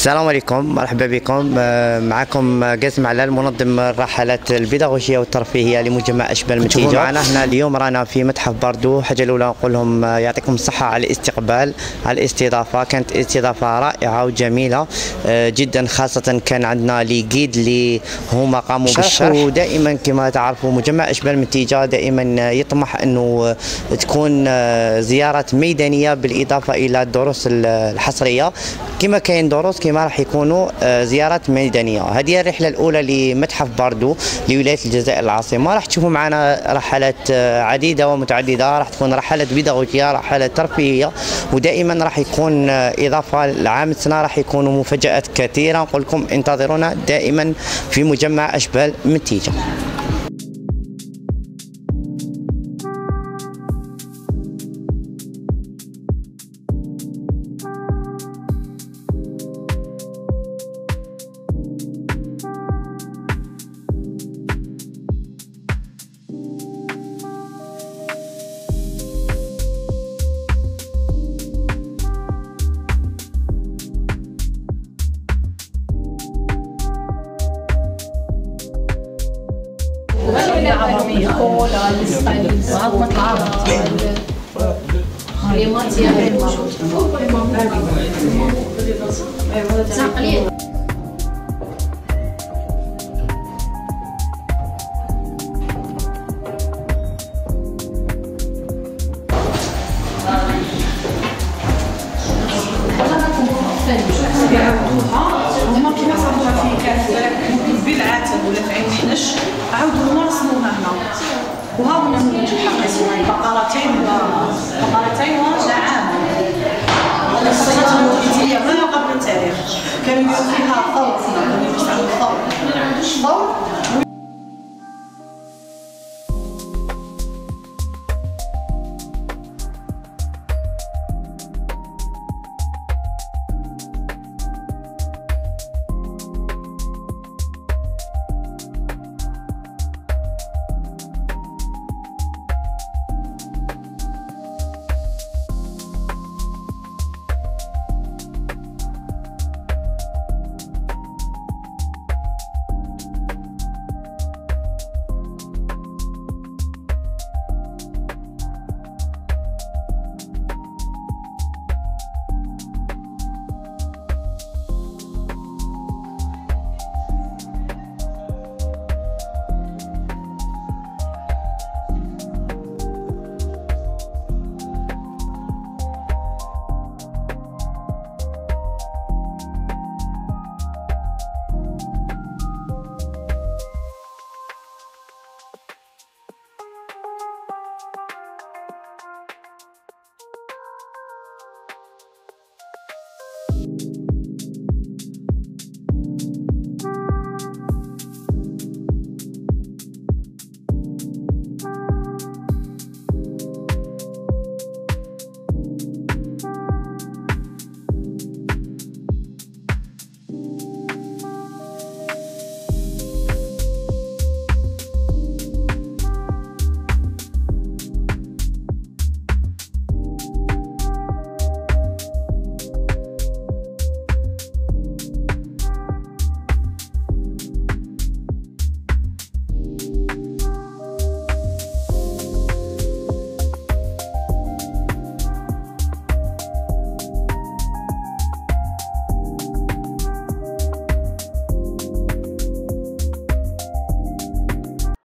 السلام عليكم، مرحبا بكم. معكم قاسم علال، منظم الرحلات البيداغوجيه والترفيهيه لمجمع اشبال منتيجه. معنا هنا اليوم رانا في متحف باردو. حاجه الاولى نقول لهم يعطيكم الصحه على الاستقبال، على الاستضافه. كانت استضافه رائعه وجميله جدا، خاصه كان عندنا لي جيد اللي هما قاموا بالشرح. ودائما كما تعرفوا مجمع اشبال منتيجه دائما يطمح انه تكون زيارات ميدانيه بالاضافه الى الدروس الحصريه. كما كاين دروس كما راح يكونوا زيارات ميدانيه. هذه الرحله الاولى لمتحف باردو لولايه الجزائر العاصمه. راح تشوفوا معنا رحلات عديده ومتعدده، راح تكون رحلات بيداغوجيه، رحلات ترفيهيه، ودائما راح يكون اضافه لعام السنه راح يكونوا مفاجات كثيره. نقول لكم انتظرونا دائما في مجمع اشبال منتيجه. عربية كولا عظمة العرب كلماتي تقليد. هما كيما صابوها في كانت بالعتب ولا في عين الحنش، عاودوا هما رسموها هنا، وها هنا منتوج الحقيقي بقرتين ونعام. الصيانه الوقتيه ما قبل التاريخ كانوا يديروا فيها ثور، كانوا يستعملوا الثور